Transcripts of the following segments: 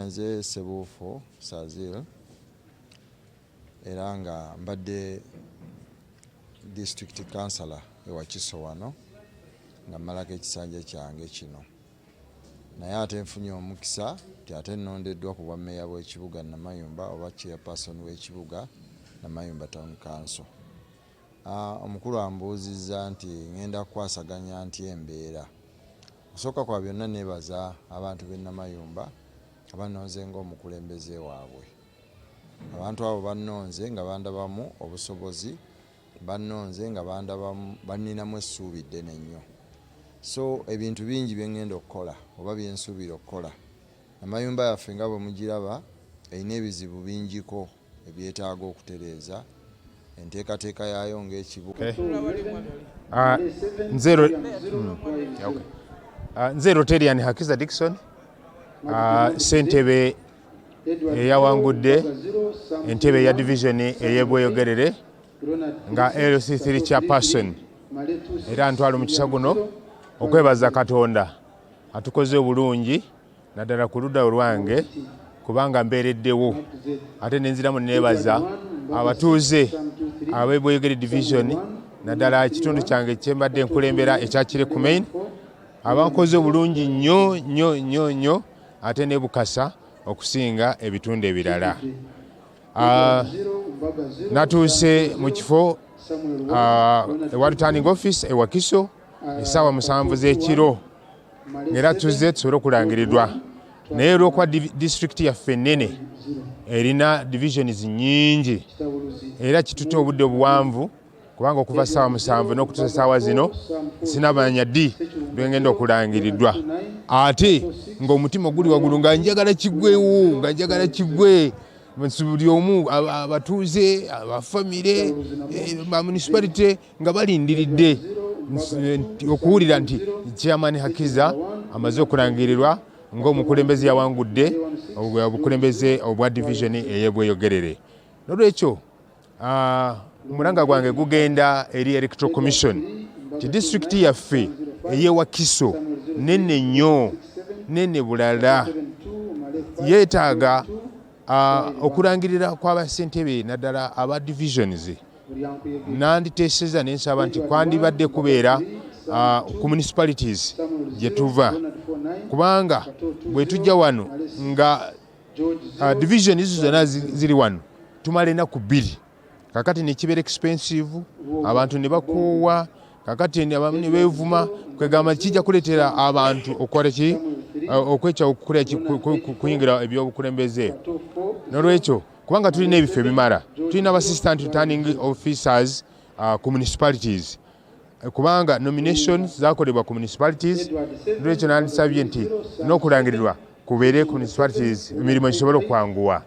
Nze Sebuufo Sazil era nga mbadde district councillor ewa Kiso wano nga mmalako ekisanja kyange kino. Naye ate nfunye omukisa nti ate nnondeddwa ku bwa mmeeya bw'ekibuga Namayumba oba chairperson w'ekibuga Namayumba Town Council. Omukulu ambuuzizza nti ngenda kukwasaganya nti embeera. Kusooka kwa byonna neebaza abantu b'e Namayumba abannonze ng'omukulembeze waabwe. Abantu abo bannonze nga bandabamu obusobozi, bannonze nga banninamu essuubi ddene nnyo. So ebintu bingi bye ngenda okukola oba bye nsuubira okukola. Namayumba yaffe nga bwe mugiraba erina ebizibu bingiko ebyetaaga okutereeza enteekateeka yaayo ng'ekibuga. Nze Rotarian Hakiza Dickson, ssentebe eyawangudde entebe ya division ey'Ebweyogerere nga LC3 chairperson, era ntwala omukisa guno okwebaza Katonda atukoze obulungi naddala ku ludda olwange kubanga mbeereddewo, ate nenziramu neebaza abatuuze ab'Ebweyogerere division naddala ekitundu kyange kyembadde nkulembera ekya Kireku Main abankoze obulungi nnyo ate ne Bukasa okusinga ebitundu ebirala. Natuuse mu kifo ewa returning office ewa Kiso essaawa 7 z'ekiro era tuzze tusobole okulangirirwa, naye olw'okuba district yaffe nnene erina divisions nnyingi era kitutte obudde obuwanvu kubanga okuva ssaawa 7 n'okutuusa ssaawa zino sinamanya ddi lwengenda okulangiriddwa, ate ng'omutima guli waggulu nga njagala kiggwewo, nga njagala kiggwe buli omu, abatuuze, abafamire, ba municipality nga balindiridde okuwulira nti Chairman Hakiza amaze okulangirirwa ng'omukulembeze yawangudde obukulembeze obwa division ey'Ebweyogerere. Nolwekyo omulanga gwange gugenda eri Electoral Commission ti district yaffe ey'ewa Kiso nene nnyo, nene bulala, yeetaaga okulangirira kw'abassentebe naddala aba divisions. Nanditeeseza nensaba nti kwandibadde kubeera ku municipalities gye tuva, kubanga bwe tujja wano nga divisions zonna ziri wano tumala ennaku 2 kakati ne kibeera expensive, abantu ne bakoowa, kakati abamu ne beevuma, kwegamba kijja kuleetera abantu okwecha kuyingira ebyobukulembeze. Nolwekyo kubanga tulina ebifo ebimala, tulina assistant returning officers ku municipalities, kubanga nominations zakolebwa ku municipalities. Nolwekyo nandisabye nti n'okulangirirwa kubeere ku municipalities emirimu gisobole okwanguwa.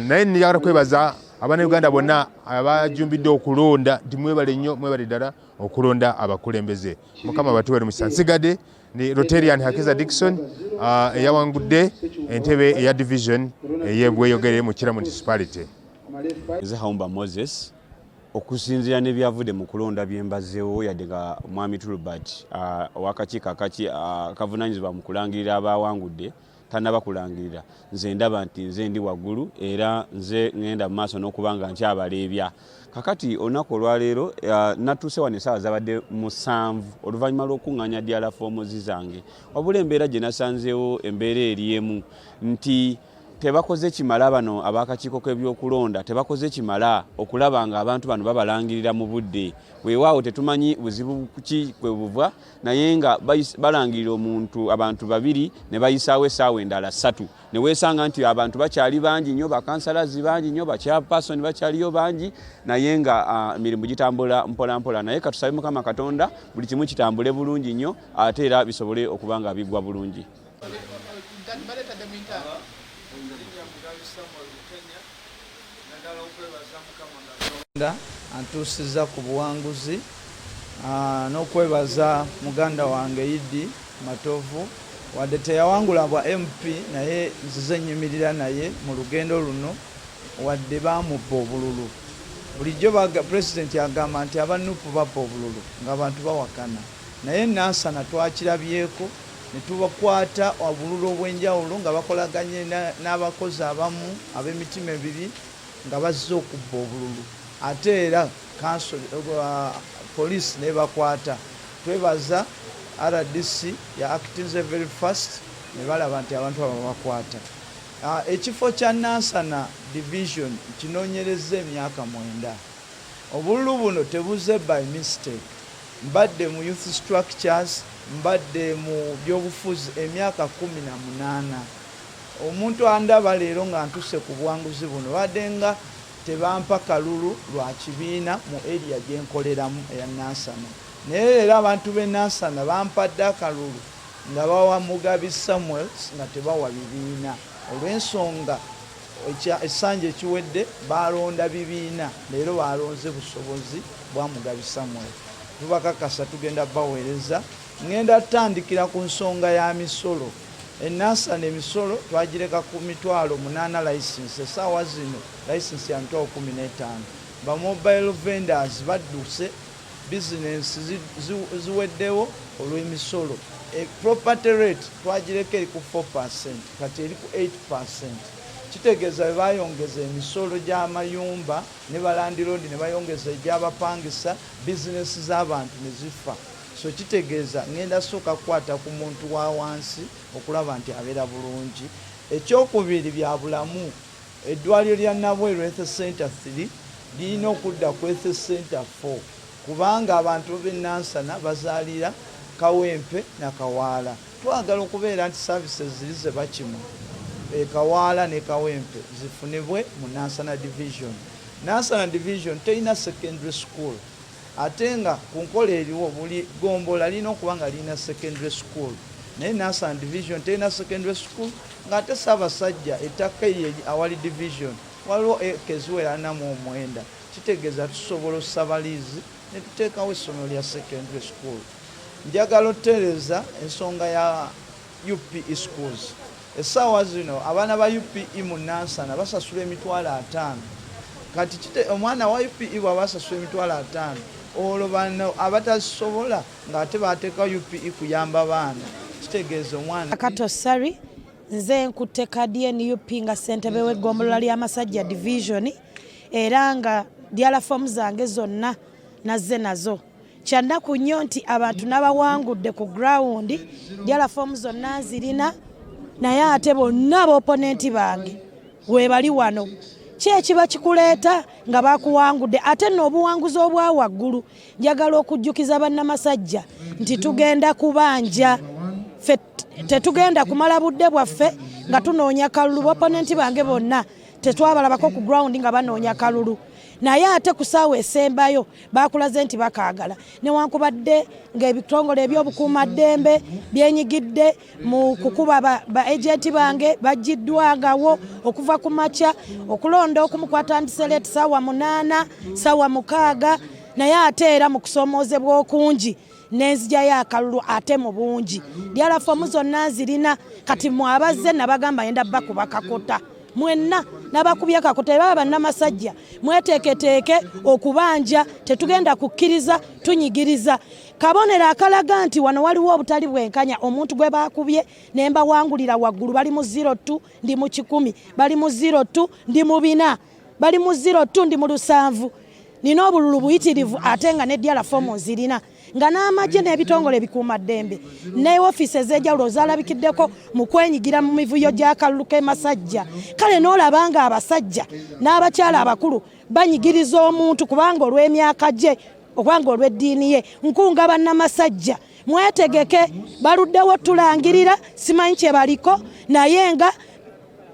Naye njagala kwebaza Abannayuganda bonna abajumbidde okulonda nti mwebale nnyo, mwebale ddala okulonda abakulembeze. Mukama batuwere mukisa. Nsigadde ni Rotarian Hakiza Dickson eyawangudde entebe eya division ey'Ebweyogerere mu Kira municipality. Nze Haumba Moses, okusinziira n'ebyavudde mu kulonda byembazeewo yadde nga Mwami Tulbert w'akakiiko akavunaanyizibwa mu kulangirira abawangudde tannaba kulangirira, nze ndaba nti nze ndi waggulu era nze ngenda mu maaso n'okuba nga nkyabaleebya. Kakati olunaku olwaleero natuuse wano essaawa zabadde 7 oluvannyuma lw'okuŋŋaanya ddala foomuzi zange, wabula embeera gye nasanzeewo embeera eri emu nti tebakoze kimala bano ab'akakiiko k'ebyokulonda, tebakoze kimala okulaba nga abantu bano babalangirira mu budde. Weewaawo tetumanyi buzibu ki kwe buva, naye nga balangirira abantu 2 ne bayisaawo essaawa endala 3 ne weesanga nti abantu bakyali bangi nnyo, bakansalazi bangi nnyo, bakyapasoni bakyaliyo bangi, naye nga emirimu gitambula mpolampola. Naye katusabe Mukama Katonda buli kimu kitambule bulungi nnyo ate era bisobole okuba nga biggwa bulungi. Antuusiza ku buwanguzi n'okwebaza muganda wange Idi Matovu wadde teyawangula bwa MP, naye nzize nnyumirira naye mu lugendo luno wadde bamuppa obululu. Bulijjo President yagamba nti abanupu bappa obululu ng'abantu bawakana, naye Nansana twakirabyeko ne tubakwata obululu obw'enjawulo nga bakolaganye n'abakozi abamu ab'emitima ebiri nga bazze okubba obululu ate era poliisi ne bakwata. Twebaza RDC ya actinze very fast ne balaba nti abantu abo bakwata. Ekifo kya Nansana division kinoonyereza emyaka 9. Obululu buno tebuze by mistake. Mbadde mu youth structures, mbadde mu byobufuzi emyaka 18. Omuntu andaba leero nga ntuse ku buwanguzi buno badde nga tebampa kalulu lwa kibiina mu area gye nkoleramu eya Nansana. Naye era abantu b'e Nansana bampadde akalulu nga bawa Mugabi Samuel nga tebawa bibiina. Olw'ensonga essanja ekiwedde balonda bibiina, leero balonze busobozi bwa Mugabi Samuel. Tubakakasa tugenda baweereza. Ngenda tandikira ku nsonga ya misolo. Nansana emisolo twagireka ku 8,000 license. Essaawa zino license ya 15,000. Ba mobile vendors badduse, business ziweddewo olw'emisolo. Property rate twagireka eri ku 4%, kati eri ku 8%. Kitegeeza bayongeza emisolo gy'amayumba ne balandirondi ne bayongeza egy'abapangisa, bizinesi z'abantu ne zifa. So kitegeeza ngenda sooka kukwata ku muntu wa wansi okulaba nti abeera bulungi. Ekyokubiri bya bulamu, eddwaliro lya Nabweru Health Center 3 lirina okudda ku Health Center 4 kubanga abantu b'e Nansana bazaalira Kawempe na Kawaala. Twagala okubeera nti services ziri ze bakimu. Kawaala ne Kawempe zifunibwe mu Nansana division. Nansana division terina secondary school. Ate nga ku nkola eriwo buli gombola lina okuba nga lina secondary school. Naye Nansana division terina secondary school ng'ate Ssaabasajja ettaka awali division waliwo ekeziwera 49. Kitegeeza tusobola okusabaliizi ne tuteekawo essomero lya secondary school. Njagala otereeza ensonga ya UPE schools. Essaawa zino abaana ba UPE mu Nansana basasula $5,000. Kati omwana wa UPE bw'aba asasula $5,000 olwo bano abatasobola ng'ate bateeka UPE kuyamba baana. Kitegeeza omwana Kato Sari nze nkutte kadi NUP nga ssentebe w'eggombolola ly'Amasajja division era nga dyala fomu zange zonna nazze nazo. Kyannaku nnyo nti abantu n'abawangudde ku ground dyala fomu zonna nzirina naye ate bonna ab'oponenti bange we bali wano. Ki ekiba kikuleeta nga bakuwangudde ate n'obuwanguzi obwa waggulu? Njagala okujjukiza bannamasajja nti tugenda kubanja, ffe tetugenda kumala budde bwaffe nga tunoonya kalulu. B'oponenti bange bonna tetwabalabako ku ground nga banoonya kalulu. Naye ate ku ssaawa esembayo bakulaze nti bakaagala newankubadde ng'ebitongole ebyobukuumaddembe byenyigidde mu kukuba ba agenti bange baggiddwangawo okuva ku makya okulonda okumu kwatandise leeti ssaawa 8 ssaawa 6 naye ate era mu kusoomoozebwa okungi nenzigyayo akalulu ate mu bungi. Dyala fomu zonna nzirina kati mwabazze nabagamba yenda bakuba kakota. Mwenna nabakubya kakota baba bannamasajja mweteeketeeke okubanja, tetugenda kukkiriza tunyigiriza. Kabonera akalaga nti wano waliwo obutali bwenkanya. Omuntu gwe bakubye nemba wangulira waggulu bali mu 02 ndi mu 10, bali mu 02 ndi mu 4, bali mu 02 ndi mu 7. Nina obululu buyitirivu ate nga ne dyala fomu zirina nga n'amagye n'ebitongole ebikuumaddembe ne ofiisi ez'enjawulo zalabikiddeko mu kwenyigira mu mivuyo gy'akalulu k'Amasajja. Kale n'olabanga abasajja n'abakyala abakulu banyigiriza omuntu kubanga olw'emyaka gye okubanga olw'eddiini ye. Nkunga bannamasajja mwetegeke, baluddewo tulangirira, simanyi kye baliko naye nga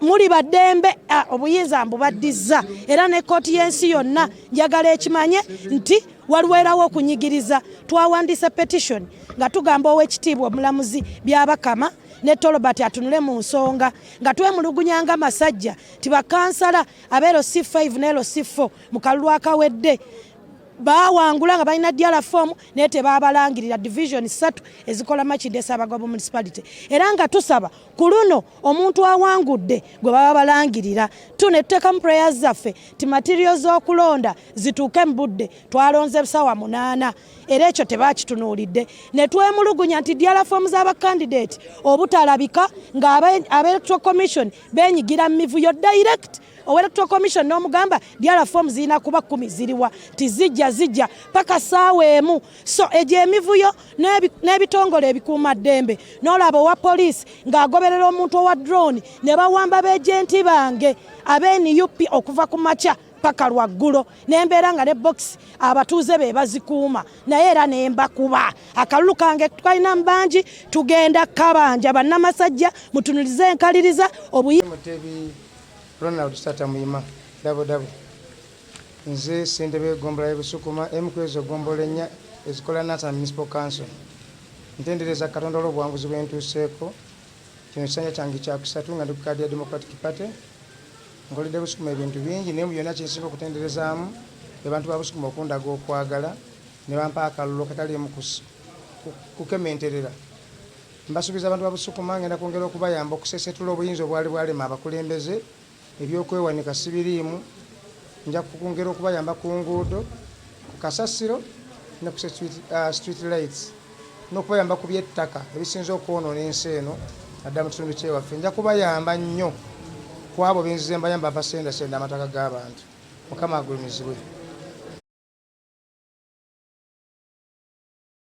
muli baddembe obuyinza mbubaddiza era ne kkooti y'ensi yonna njagala ekimanye nti waliwerawo okunyigiriza. Twawandise petition nga tugamba ow'ekitiibwa omulamuzi Byabakama ne Tolobert atunule mu nsonga nga twemulugunyanga masajja ti bakansala abe LC5 ne LC4 mu kalulu akawedde bawangula nga balina diala form naye tebabalangirira division 3 ezikola Makindye Ssaabagabo municipality era nga tusaba ku luno omuntu awangudde gwe baba balangirira tune tutekamu prayers zaffe ti materials z'okulonda zituuke mu budde twalonze sawa 8 era ekyo tebakitunuulidde ne twemulugunya nti diala form z'abakandidate obutalabika nga aba-electoral commission benyigira mu mivuyo direct Electoral Commission n'omugamba diala form zina kuba 10 ziriwa tizijja paka saawa emu so egyo emivuyo n'ebitongole ebikuuma ddembe n'olaba owa police ng'agoberera omuntu owa drone ne bawamba b'ejenti bange ab'NUP okuva ku makya paka lwaggulo nembeera nga ne box abatuuze be bazikuuma naye era nemba kuba akalulu kange twalina mbanji tugenda kabanja bannamasajja mutunulize enkaliriza Ronald Sata Muyima dabo nze Ssentebe Gombola y'Ebusukuma emukwezo Gombola ennya ezikola Nansana Municipal Council ntendereza Katonda olw'obuwanguzi bwentuuseeko kino kisanja kyange kyakusatu nga ndi ku kaadi ya Democratic Party ngolidde Busukuma ebintu bingi naye mu byonna kyensinga okutenderezaamu be bantu ba Busukuma okundaga okwagala ne bampa akalulu kataliimu kukementerera mbasuubiza abantu ba Busukuma ngenda kwongera okubayamba okusesetula obuyinza obwali bwalema abakulembeze ebyokwewanika sibiriimu nja kwongera okubayamba ku nguudo ku kasasiro ne ku street lights n'okubayamba ku by'ettaka ebisinza okwonoona ensi eno naddala mu kitundu kyewaffe nja kubayamba nnyo ku abo benzize mbayamba abasendasenda amataka g'abantu Mukama agulumizibwe.